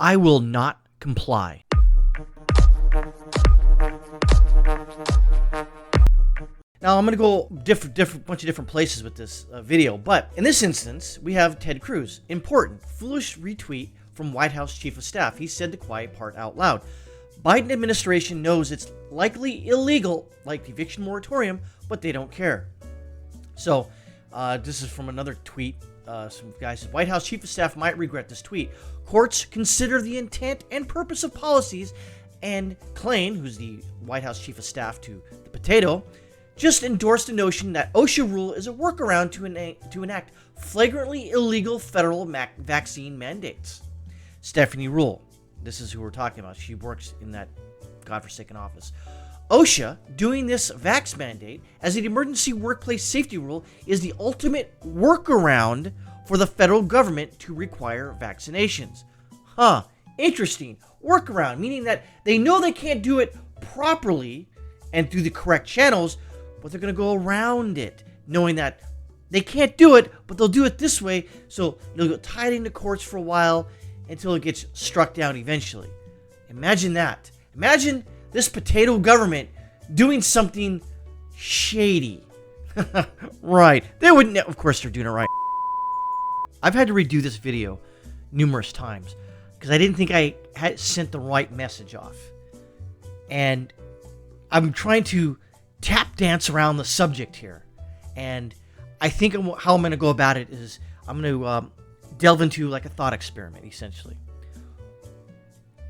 I will not comply. Now, I'm going to go bunch of different places with this video, but in this instance, we have Ted Cruz. Important, foolish retweet from White House Chief of Staff. He said the quiet part out loud. Biden administration knows it's likely illegal, like the eviction moratorium, but they don't care. So, this is from another tweet. Some guy says, White House Chief of Staff might regret this tweet. Courts consider the intent and purpose of policies, and Klain, who's the White House Chief of Staff to the Potato, just endorsed the notion that OSHA rule is a workaround to enact flagrantly illegal federal vaccine mandates. Stephanie Rule, this is who we're talking about. She works in that godforsaken office. OSHA doing this vax mandate as an emergency workplace safety rule is the ultimate workaround for the federal government to require vaccinations. Interesting. Workaround, meaning that they know they can't do it properly and through the correct channels, but they're going to go around it, knowing that they can't do it, but they'll do it this way, so they'll go tied into courts for a while until it gets struck down eventually. Imagine that. Imagine this potato government doing something shady. Right. They wouldn't, of course they're doing it right. I've had to redo this video numerous times because I didn't think I had sent the right message off. And I'm trying to tap dance around the subject here. And I think how I'm going to go about it is I'm going to delve into like a thought experiment, essentially.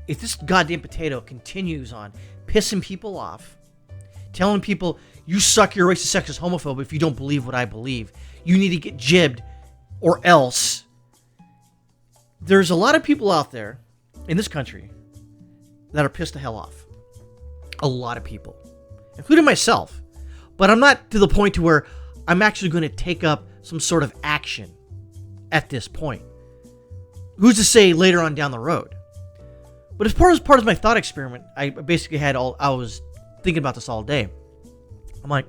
If this goddamn potato continues on pissing people off, telling people, you suck, you're racist, sexist, homophobe if you don't believe what I believe, you need to get jibbed or else. There's a lot of people out there in this country that are pissed the hell off. A lot of people, including myself. But I'm not to the point to where I'm actually going to take up some sort of action at this point. Who's to say later on down the road? But as part of my thought experiment, I basically I was thinking about this all day. I'm like,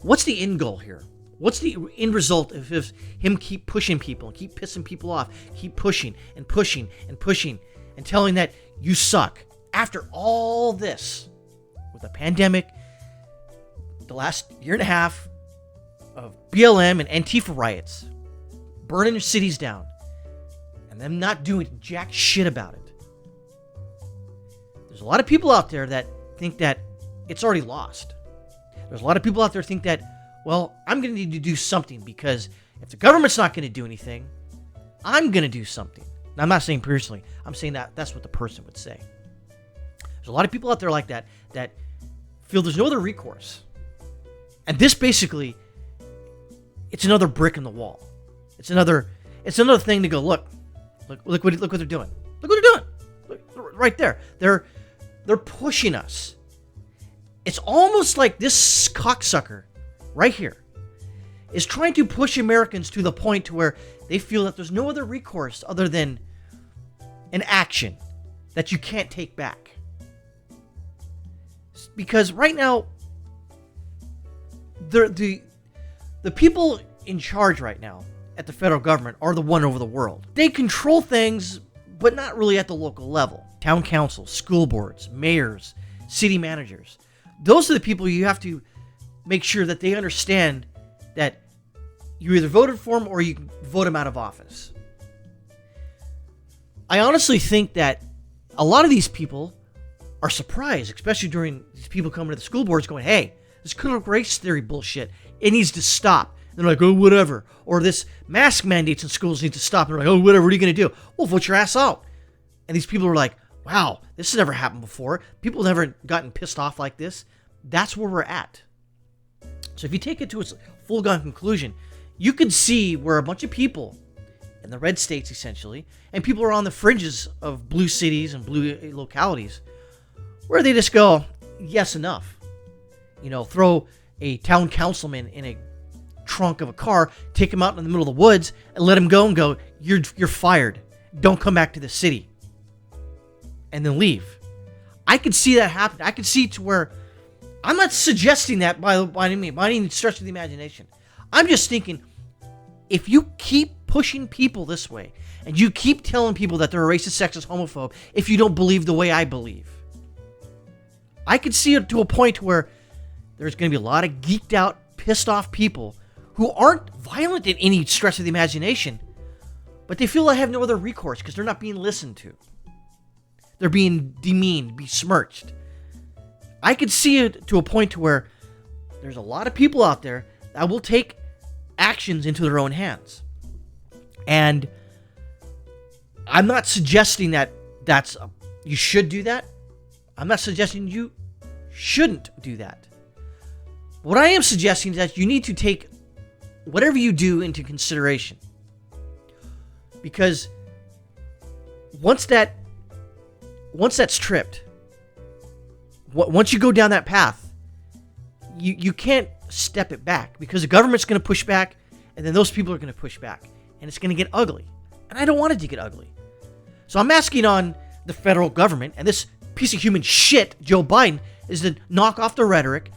what's the end goal here? What's the end result if him keep pushing people and keep pissing people off, keep pushing and pushing and pushing and telling that you suck after all this with the pandemic, the last year and a half of BLM and Antifa riots, burning their cities down, and them not doing jack shit about it. There's a lot of people out there that think that it's already lost. There's a lot of people out there think that, well, I'm going to need to do something because if the government's not going to do anything, I'm going to do something. Now, I'm not saying personally. I'm saying that that's what the person would say. There's a lot of people out there like that feel there's no other recourse. And this basically, it's another brick in the wall. It's another thing to go, look what they're doing. Look what they're doing. Look, right there. They're pushing us. It's almost like this cocksucker right here is trying to push Americans to the point to where they feel that there's no other recourse other than an action that you can't take back. Because right now, the people in charge right now at the federal government are the one over the world. They control things, but not really at the local level. Town councils, school boards, mayors, city managers. Those are the people you have to make sure that they understand that you either voted for them or you can vote them out of office. I honestly think that a lot of these people are surprised, especially during these people coming to the school boards going, hey, this critical race theory bullshit, it needs to stop. And they're like, oh, whatever. Or this mask mandates in schools need to stop. And they're like, oh, whatever, what are you going to do? Well, vote your ass out. And these people are like, wow, this has never happened before. People have never gotten pissed off like this. That's where we're at. So if you take it to its full-gone conclusion, you could see where a bunch of people in the red states, essentially, and people are on the fringes of blue cities and blue localities, where they just go, yes, enough. You know, throw a town councilman in a trunk of a car, take him out in the middle of the woods, and let him go and go, you're fired. Don't come back to the city. And then leave. I could see that happen. I could see to where, I'm not suggesting that by any stretch of the imagination. I'm just thinking, if you keep pushing people this way, And you keep telling people that they're a racist, sexist, homophobe if you don't believe the way I believe. I could see it to a point where there's going to be a lot of geeked out, pissed off people who aren't violent in any stretch of the imagination, but they feel they have no other recourse because they're not being listened to. They're being demeaned, besmirched. I could see it to a point to where there's a lot of people out there that will take actions into their own hands. And I'm not suggesting that you should do that. I'm not suggesting you shouldn't do that. What I am suggesting is that you need to take whatever you do into consideration. Because once that's tripped, once you go down that path, you can't step it back, because the government's going to push back, and then those people are going to push back, and it's going to get ugly. And I don't want it to get ugly. So I'm asking on the federal government and this piece of human shit, Joe Biden, is to knock off the rhetoric,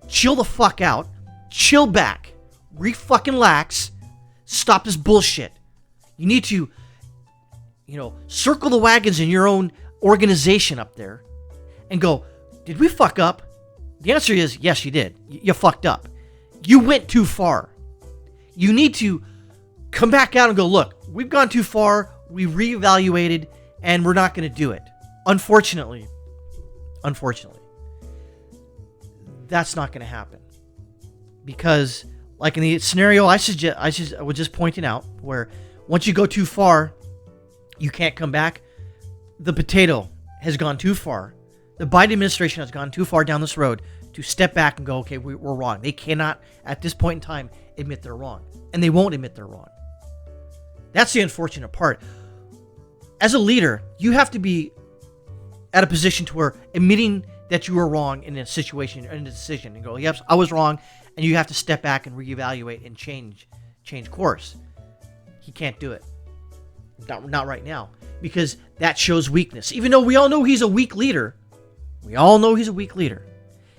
chill the fuck out, chill back, re-fucking-lax, stop this bullshit. You need to, circle the wagons in your own organization up there and go, did we fuck up? The answer is, yes, you did. You fucked up. You went too far. You need to come back out and go, look, we've gone too far, we reevaluated, and we're not going to do it. Unfortunately, that's not going to happen. Because, like in the scenario I was just pointing out, where once you go too far, you can't come back. The potato has gone too far. The Biden administration has gone too far down this road to step back and go, okay, we're wrong. They cannot, at this point in time, admit they're wrong. And they won't admit they're wrong. That's the unfortunate part. As a leader, you have to be at a position to where admitting that you were wrong in a situation, in a decision, and go, yes, I was wrong, and you have to step back and reevaluate and change course. He can't do it. Not right now, because that shows weakness. Even though we all know he's a weak leader,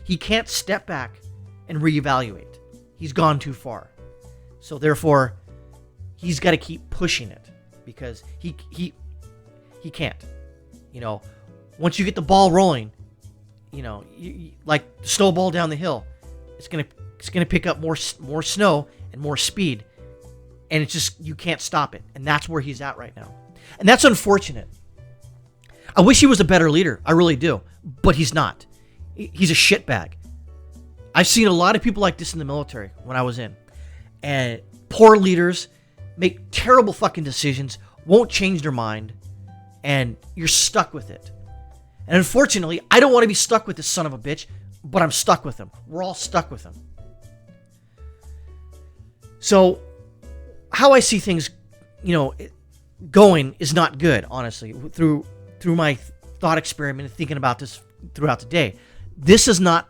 he can't step back and reevaluate. He's gone too far. So therefore, he's got to keep pushing it, because he can't. Once you get the ball rolling, like the snowball down the hill, it's gonna pick up more snow and more speed, and it's just, you can't stop it. And that's where he's at right now, and that's unfortunate. I wish he was a better leader, I really do, but he's not. He's a shitbag. I've seen a lot of people like this in the military when I was in, and poor leaders make terrible fucking decisions, won't change their mind, and you're stuck with it. And unfortunately, I don't want to be stuck with this son of a bitch, but I'm stuck with him. We're all stuck with him. So, how I see things, going is not good, honestly. Through my thought experiment and thinking about this throughout the day, this is not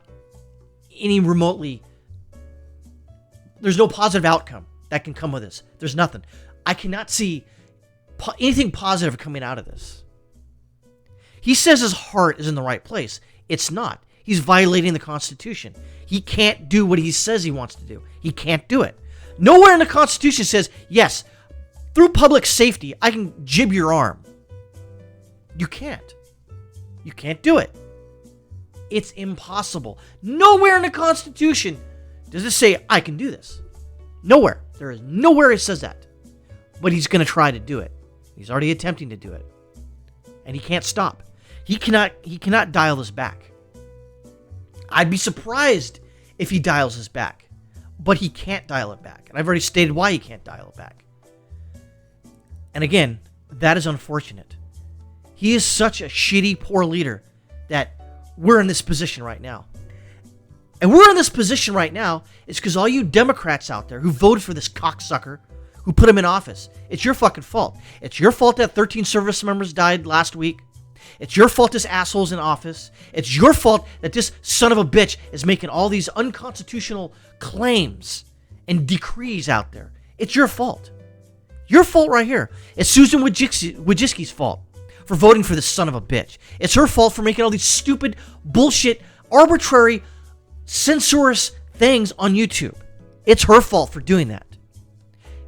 any remotely. There's no positive outcome that can come with this. There's nothing. I cannot see anything positive coming out of this. He says his heart is in the right place. It's not. He's violating the Constitution. He can't do what he says he wants to do. He can't do it. Nowhere in the Constitution says, yes, through public safety, I can jib your arm. You can't. You can't do it. It's impossible. Nowhere in the Constitution does it say, I can do this. Nowhere. There is nowhere it says that. But he's going to try to do it. He's already attempting to do it. And he can't stop. He cannot dial this back. I'd be surprised if he dials this back. But he can't dial it back. And I've already stated why he can't dial it back. And again, that is unfortunate. He is such a shitty, poor leader that we're in this position right now. And we're in this position right now is because all you Democrats out there who voted for this cocksucker, who put him in office, it's your fucking fault. It's your fault that 13 service members died last week. It's your fault this asshole's in office. It's your fault that this son of a bitch is making all these unconstitutional claims and decrees out there. It's your fault. Your fault right here. It's Susan Wojcicki's fault for voting for this son of a bitch. It's her fault for making all these stupid, bullshit, arbitrary, censorious things on YouTube. It's her fault for doing that.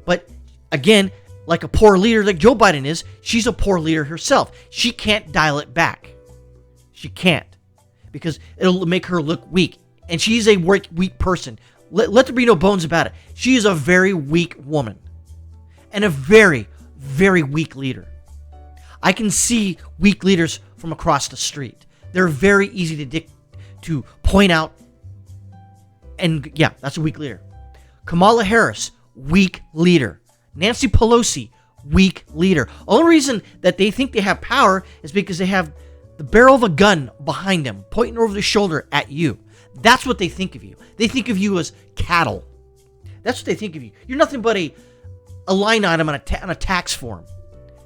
But again, like a poor leader like Joe Biden is, she's a poor leader herself. She can't dial it back. She can't. Because it'll make her look weak. And she's a weak person. Let there be no bones about it. She is a very weak woman. And a very, very weak leader. I can see weak leaders from across the street. They're very easy to point out. And yeah, that's a weak leader. Kamala Harris, weak leader. Nancy Pelosi, weak leader. Only reason that they think they have power is because they have the barrel of a gun behind them, pointing over the shoulder at you. That's what they think of you. They think of you as cattle. That's what they think of you. You're nothing but a line item on a tax form.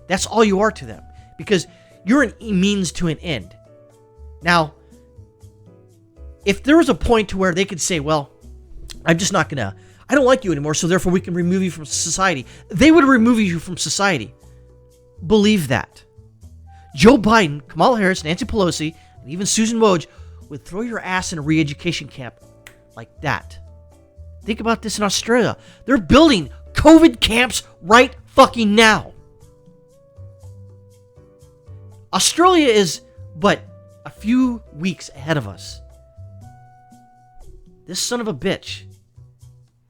That's all you are to them. Because you're a means to an end. Now, if there was a point to where they could say, well, I don't like you anymore, so therefore we can remove you from society. They would remove you from society. Believe that. Joe Biden, Kamala Harris, Nancy Pelosi, and even Susan Woj would throw your ass in a re-education camp like that. Think about this in Australia. They're building COVID camps right fucking now. Australia is but a few weeks ahead of us. This son of a bitch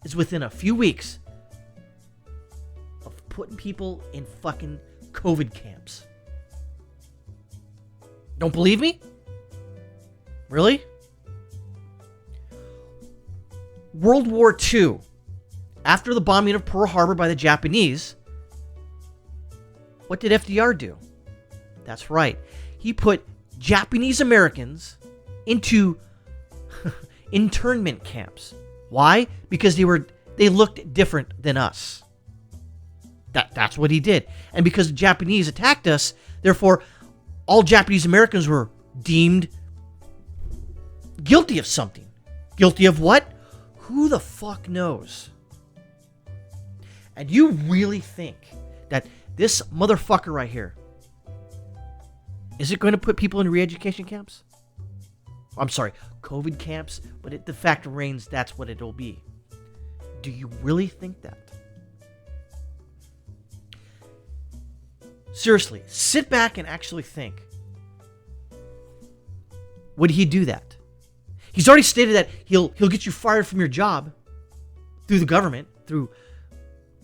is within a few weeks of putting people in fucking COVID camps. Don't believe me? Really? World War II, after the bombing of Pearl Harbor by the Japanese, what did FDR do? That's right. He put Japanese Americans into internment camps. Why? Because they looked different than us. That's what he did. And because the Japanese attacked us, therefore, all Japanese Americans were deemed guilty of something. Guilty of what? Who the fuck knows? And you really think that this motherfucker right here, is it going to put people in re-education camps? I'm sorry, COVID camps, but the fact remains that's what it'll be. Do you really think that? Seriously, sit back and actually think. Would he do that? He's already stated that he'll get you fired from your job through the government, through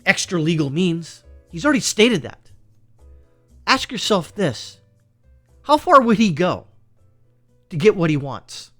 extra legal means. He's already stated that. Ask yourself this. How far would he go to get what he wants?